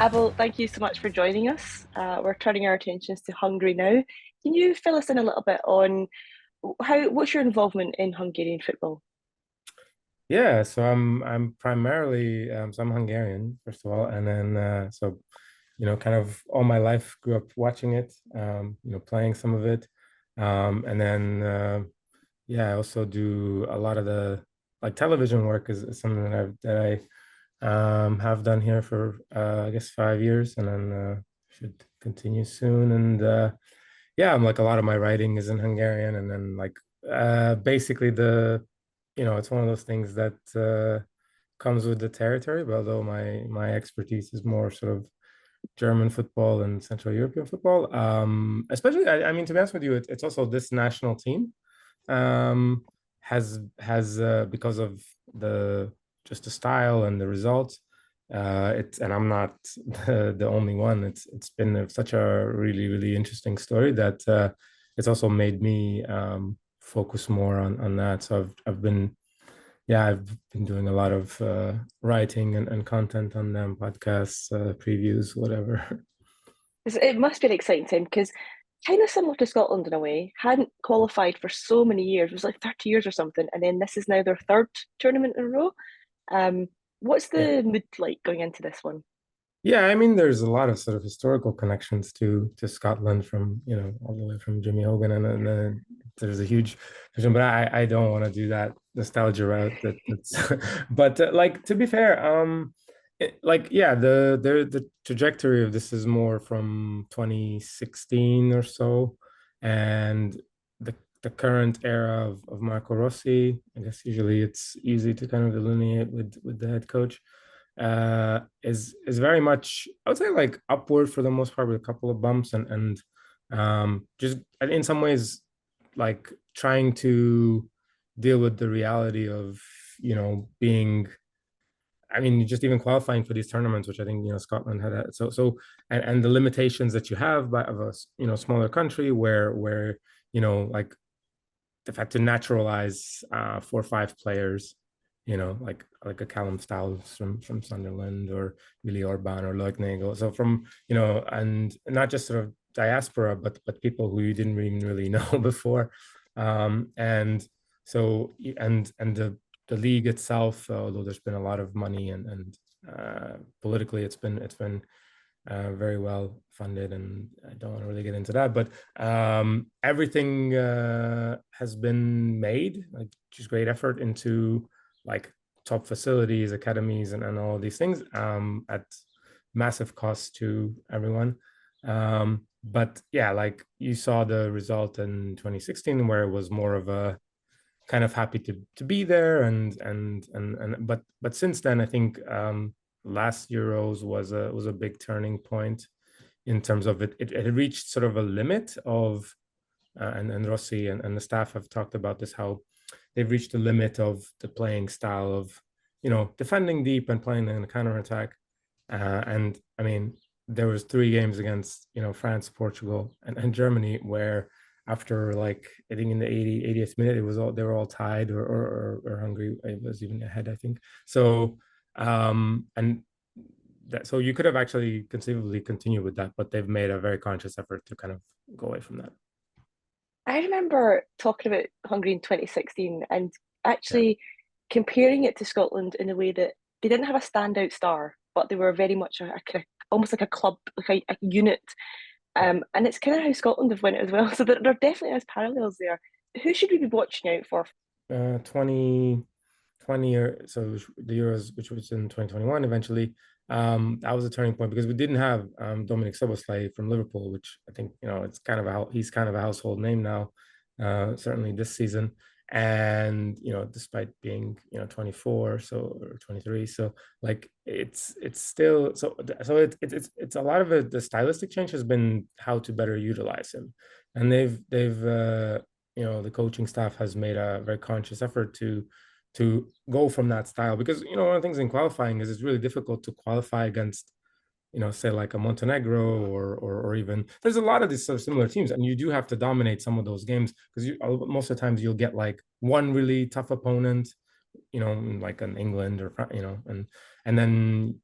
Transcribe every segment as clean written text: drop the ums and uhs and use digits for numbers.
Abel, thank you so much for joining us. We're turning our attentions to Hungary now. Can you fill us in a little bit on what's your involvement in Hungarian football? Yeah, so I'm primarily so I'm Hungarian first of all, and then kind of all my life grew up watching it, playing some of it, and then yeah, I also do a lot of the like television work is something that I have done here for I guess 5 years, and then should continue soon, and yeah, I'm like a lot of my writing is in Hungarian, and then like basically it's one of those things that comes with the territory. But although my expertise is more sort of German football and Central European football, especially I mean to be honest with you, it's also this national team um, has because of the just the style and the results. It's and I'm not the only one. It's been such a really interesting story that it's also made me focus more on that. So I've been doing a lot of writing and content on them, podcasts, previews, whatever. It must be an exciting time because kind of similar to Scotland in a way, hadn't qualified for so many years, it was like 30 years or something, and then this is now their third tournament in a row. Um, what's Yeah. the mood like going into this one? Yeah, I mean, there's a lot of sort of historical connections to Scotland from, all the way from Jimmy Hogan, and then there's a huge vision, but I don't want to do that nostalgia route. That's, but like to be fair, yeah, the trajectory of this is more from 2016 or so, and the current era of Marco Rossi. I guess usually it's easy to kind of delineate with the head coach is very much, I would say, like upward for the most part, with a couple of bumps and just in some ways like trying to deal with the reality of being, I mean, just even qualifying for these tournaments, which I think Scotland had and the limitations that you have by of a smaller country where like they've had to naturalize 4 or 5 players, like a Callum Styles from Sunderland, or Willie Orban or Loic Nagel. So from and not just sort of diaspora, but people who you didn't even really know before, and so and the league itself, although there's been a lot of money and politically it's been very well funded, and I don't want to really get into that, but everything has been made, like just great effort into like top facilities, academies, and all these things at massive cost to everyone. But yeah, like you saw the result in 2016, where it was more of a kind of happy to be there, and but since then I think last Euros was a big turning point in terms of it had reached sort of a limit of and Rossi and the staff have talked about this, how they've reached the limit of the playing style of defending deep and playing in the counter attack, and I mean there was 3 games against France, Portugal, and Germany, where after like I think in the 80th minute it was all they were all tied, or Hungary it was even ahead, I think. So and that, so you could have actually conceivably continued with that, but they've made a very conscious effort to kind of go away from that. I remember talking about Hungary in 2016 and Yeah. actually comparing it to Scotland in a way that they didn't have a standout star, but they were very much a kind of almost like a club, like a unit. Yeah. And it's kind of how Scotland have went as well. So there definitely is parallels there. Who should we be watching out for? 2020, or so the Euros, which was in 2021 eventually. That was a turning point because we didn't have Dominic Soboslai from Liverpool, which I think it's kind of he's kind of a household name now, certainly this season. And despite being 24 or 23, so like it's still it's a lot of it. The stylistic change has been how to better utilize him, and they've the coaching staff has made a very conscious effort to go from that style, because one of the things in qualifying is it's really difficult to qualify against say like a Montenegro, or even there's a lot of these sort of similar teams, and you do have to dominate some of those games, because most of the times you'll get like one really tough opponent, like an England, or and then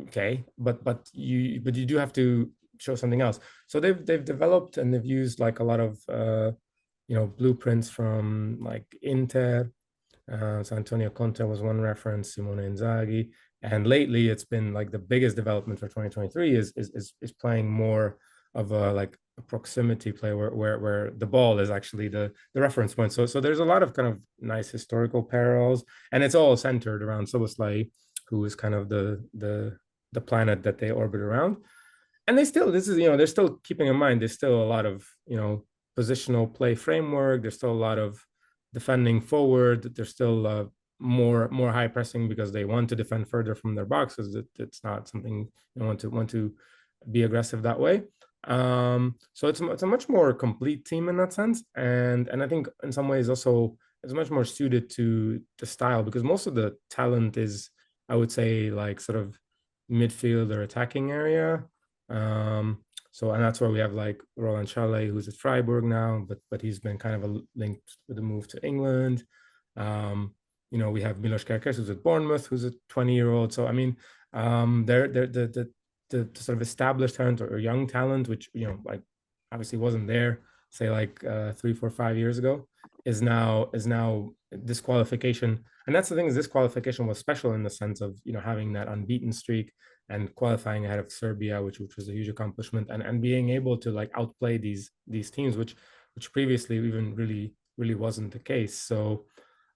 okay, but you do have to show something else. So they've developed and they've used like a lot of blueprints from like Inter. So Antonio Conte was one reference, Simone Inzaghi, and lately it's been like the biggest development for 2023 is playing more of a like a proximity play where the ball is actually the reference point. So there's a lot of kind of nice historical parallels, and it's all centered around Soboslai, who is kind of the planet that they orbit around. And they still, this is, they're still keeping in mind, there's still a lot of, positional play framework. There's still a lot of defending forward. There's still more high pressing because they want to defend further from their boxes. It's not something you want to be aggressive that way. So it's a much more complete team in that sense, and I think in some ways also it's much more suited to the style because most of the talent is, I would say, like sort of midfield or attacking area. And that's where we have like Roland Chalet, who's at Freiburg now, but he's been kind of linked with the move to England. We have Milos Kerkez, who's at Bournemouth, who's a 20-year-old. So I mean, they're the sort of established talent or young talent, which like obviously wasn't there, say like 3, 4, 5 years ago, is now this qualification. And that's the thing, is this qualification was special in the sense of having that unbeaten streak and qualifying ahead of Serbia, which was a huge accomplishment, and being able to like outplay these teams, which previously even really wasn't the case. So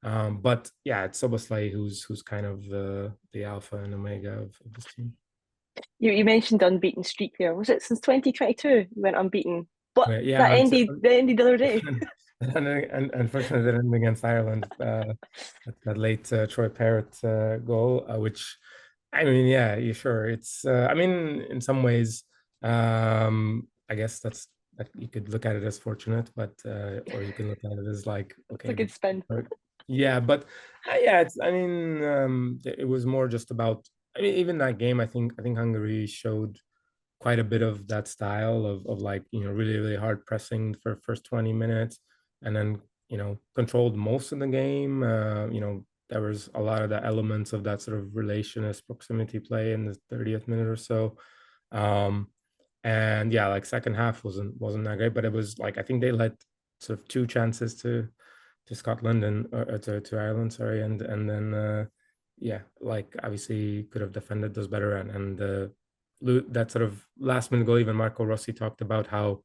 but yeah, it's Soboslai who's kind of the alpha and omega of this team. You mentioned unbeaten streak there. Was it since 2022 you went unbeaten? But But yeah, that ended the other day. and unfortunately, they didn't against Ireland. That late Troy Parrott goal, which I mean, yeah, you sure. It's I mean, in some ways, I guess that you could look at it as fortunate, but or you can look at it as like, It's a okay, good spin. yeah, but yeah, it's I mean, it was more just about. I mean, even that game, I think Hungary showed quite a bit of that style of like really hard pressing for first 20 minutes, and then controlled most of the game. There was a lot of the elements of that sort of relationist proximity play in the 30th minute or so. um and yeah, like second half wasn't that great, but it was like I think they let sort of two chances to Scotland and to Ireland, sorry, and then yeah, like obviously could have defended those better, and that sort of last minute goal, even Marco Rossi talked about how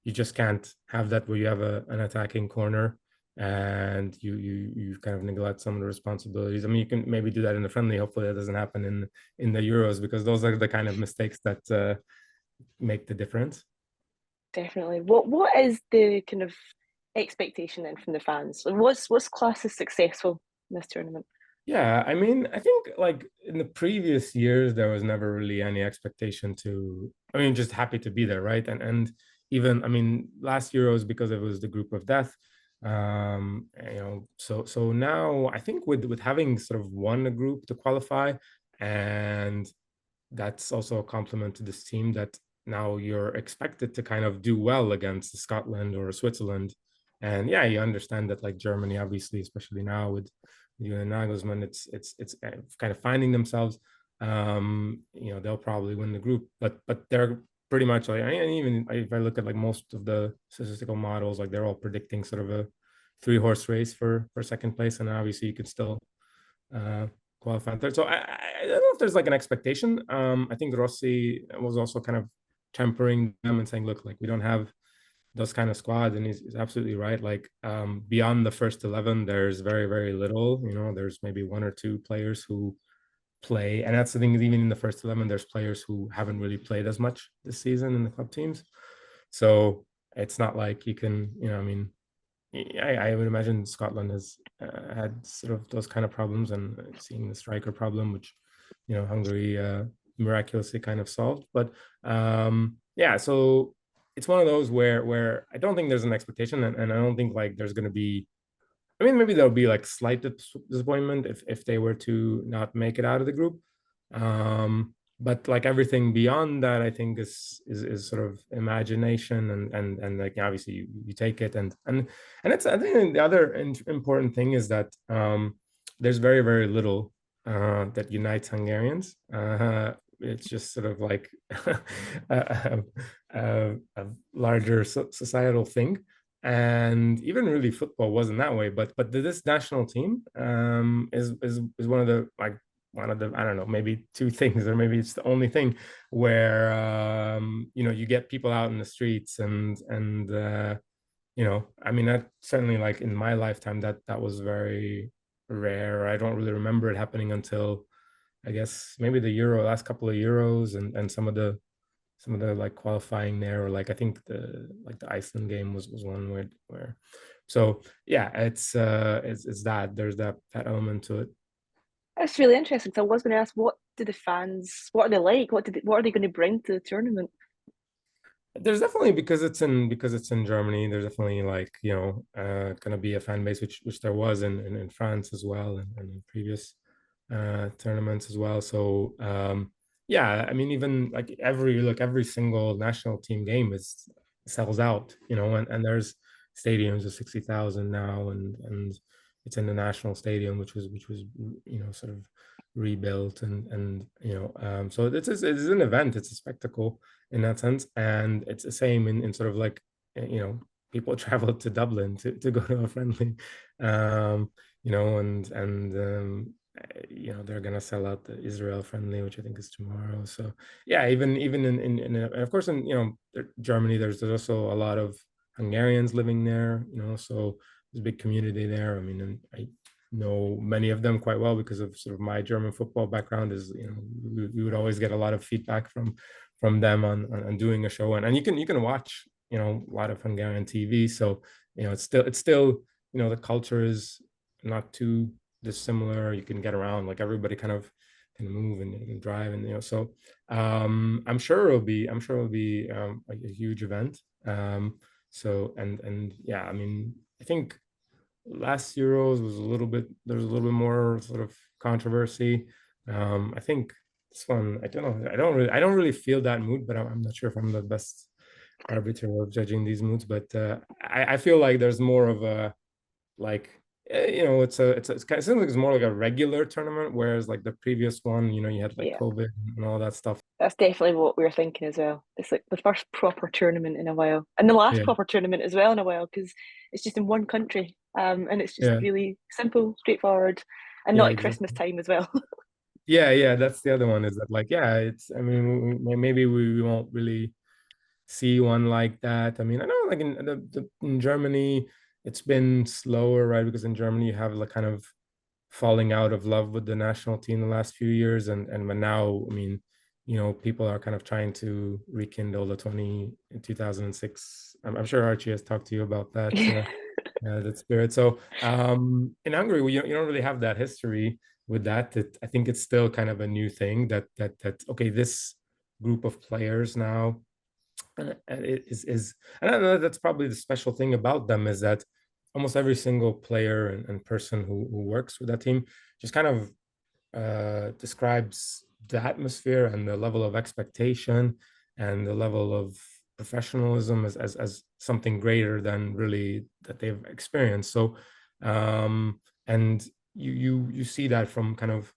you just can't have that where you have an attacking corner and you kind of neglect some of the responsibilities. I mean, you can maybe do that in the friendly. Hopefully that doesn't happen in the Euros, because those are the kind of mistakes that make the difference. Definitely. What is the kind of expectation then from the fans? Like, what's class as successful in this tournament? Yeah, I mean, I think like in the previous years, there was never really any expectation I mean, just happy to be there, right? And even, I mean, last year was because it was the group of death. So now I think with having sort of won a group to qualify, and that's also a compliment to this team that now you're expected to kind of do well against Scotland or Switzerland. And yeah, you understand that like Germany, obviously, especially now with you and Nagelsmann, it's kind of finding themselves. They'll probably win the group, but they're pretty much like, and even if I look at like most of the statistical models, like they're all predicting sort of a 3 horse race for second place, and obviously you could still uh, qualifying third. So I don't know if there's like an expectation. I think Rossi was also kind of tempering them and saying, look, like we don't have those kind of squads, and he's absolutely right. Like beyond the first 11, there's very little. There's maybe one or two players who play, and that's the thing. Even in the first 11, there's players who haven't really played as much this season in the club teams. So it's not like you can, I mean, I would imagine Scotland has had sort of those kind of problems, and seeing the striker problem, which Hungary miraculously kind of solved. But yeah, so it's one of those where I don't think there's an expectation, and I don't think like there's going to be. I mean, maybe there'll be like slight disappointment if they were to not make it out of the group. But like everything beyond that, I think is sort of imagination, and like obviously you take it, and it's, I think the other important thing is that there's very little that unites Hungarians. it's just sort of like a, a larger societal thing. And even really football wasn't that way, but this national team is one of the like one of the, I don't know, maybe two things, or maybe it's the only thing where you know, you get people out in the streets, and you know, I mean, that certainly, like in my lifetime, that was very rare. I don't really remember it happening until, I guess, maybe the last couple of Euros, and some of the like qualifying there, or like I think the Iceland game was one where so yeah, it's that there's that element to it. That's really interesting. So I was going to ask, what do the fans, what are they like? What are they going to bring to the tournament? There's definitely, because it's in Germany, there's definitely, like, you know, gonna be a fan base, which there was in France as well, and in previous tournaments as well. So yeah, I mean, even like every single national team game is sells out, you know, and there's stadiums of 60,000 now, and it's in the national stadium, which was you know, sort of rebuilt, and you know, so it's an event, it's a spectacle in that sense, and it's the same in sort of like, you know, people travel to Dublin to go to a friendly, you know, and you know, they're gonna sell out the Israel friendly, which I think is tomorrow. So yeah, even in of course, in, you know, Germany, there's also a lot of Hungarians living there, you know, so there's a big community there. I mean, and I know many of them quite well because of sort of my German football background. Is, you know, we would always get a lot of feedback from them on doing a show, and you can watch, you know, a lot of Hungarian TV. So you know, it's still, you know, the culture is not too dissimilar. You can get around, like everybody kind of can move and drive, and you know, so I'm sure it'll be like a huge event. So and yeah, I mean, I think last Euros was a little bit, there's a little bit more sort of controversy. I think this one, I don't know, I don't really feel that mood, but I'm not sure if I'm the best arbiter of judging these moods. But I feel like there's more of a, like, you know, it's kind of, seems like it's more like a regular tournament, whereas like the previous one, you know, you had like Yeah, COVID and all that stuff. that's definitely what we were thinking as well. It's like the first proper tournament in a while, and the last Yeah, proper tournament as well in a while, because it's just in one country, and it's just yeah, really simple, straightforward, and yeah, not at Christmas exactly. time as well. Yeah, yeah, that's the other one, is that, like, yeah, it's, I mean, maybe we won't really see one like that. I mean, I know, like in Germany, it's been slower, right? Because in Germany, you have like kind of falling out of love with the national team the last few years, and but now, I mean, you know, people are kind of trying to rekindle the 2006. I'm sure Archie has talked to you about that spirit. So in Hungary, you don't really have that history with that. I think it's still kind of a new thing, that okay, this group of players now is and I don't know, that's probably the special thing about them, is that almost every single player and person who works with that team just kind of describes the atmosphere and the level of expectation and the level of professionalism as something greater than really that they've experienced. So and you see that from kind of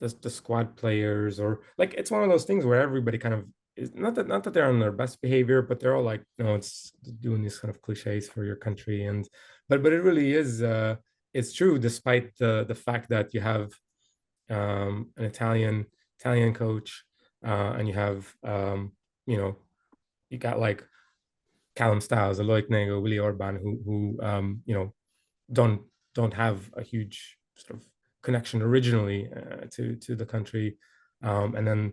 the squad players, or like, it's one of those things where everybody kind of is, not that they're on their best behavior, but they're all like, you know, it's doing these kind of cliches for your country. And but it really is, it's true, despite the fact that you have an Italian coach, and you have, you know, you got like Callum Styles, Loic Nego, Willie Orban, who you know, don't don't have a huge sort of connection originally to the country, and then,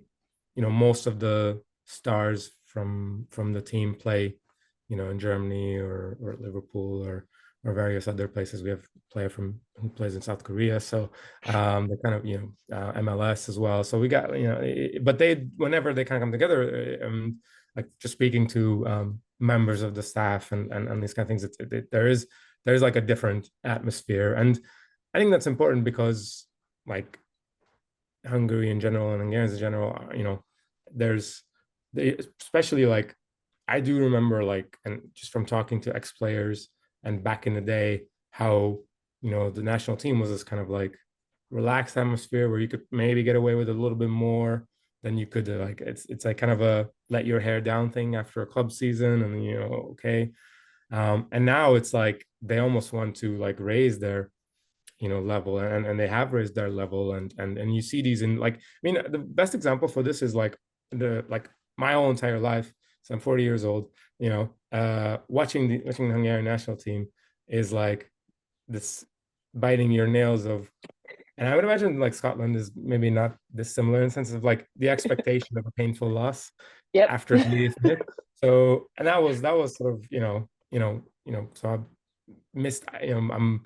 you know, most of the stars from the team play, you know, in Germany or Liverpool or various other places. We have a player from who plays in South Korea, so they kind of, you know, MLS as well. So we got, you know, but they, whenever they kind of come together, like just speaking to members of the staff and these kind of things, there's like a different atmosphere, and I think that's important because, like, Hungary in general and Hungarians in general, you know, there's especially like, I do remember, like, and just from talking to ex-players and back in the day, how, you know, the national team was this kind of like relaxed atmosphere where you could maybe get away with a little bit more, then you could like it's like kind of a let your hair down thing after a club season, and okay. And now it's like they almost want to like raise their level, and they have raised their level, and you see these in like, I mean, the best example for this is like my whole entire life. So I'm 40 years old, watching the Hungarian national team is like this biting your nails of, and I would imagine like Scotland is maybe not this similar in the sense of like the expectation of a painful loss Yep. after the 80th minute. So, and that was sort of, so I missed, I'm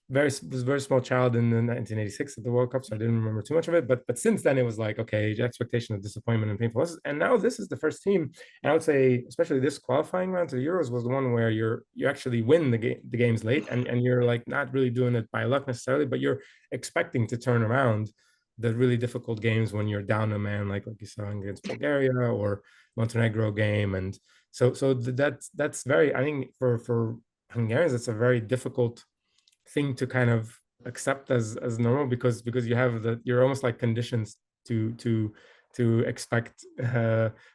was a very small child in the 1986 at the World Cup, so I didn't remember too much of it. But since then, it was like, okay, expectation of disappointment and painful losses. And now this is the first team, and I would say, especially this qualifying round to the Euros was the one where you actually win the games late, and you're like not really doing it by luck necessarily, but you're expecting to turn around the really difficult games when you're down a man, like you saw against Bulgaria or Montenegro game, and so that's very, I think for Hungarians, it's a very difficult thing to kind of accept as normal, because you have you're almost like conditions to expect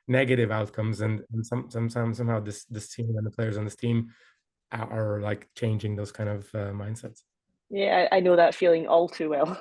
negative outcomes, and somehow this team and the players on this team are like changing those kind of mindsets. Yeah, I know that feeling all too well.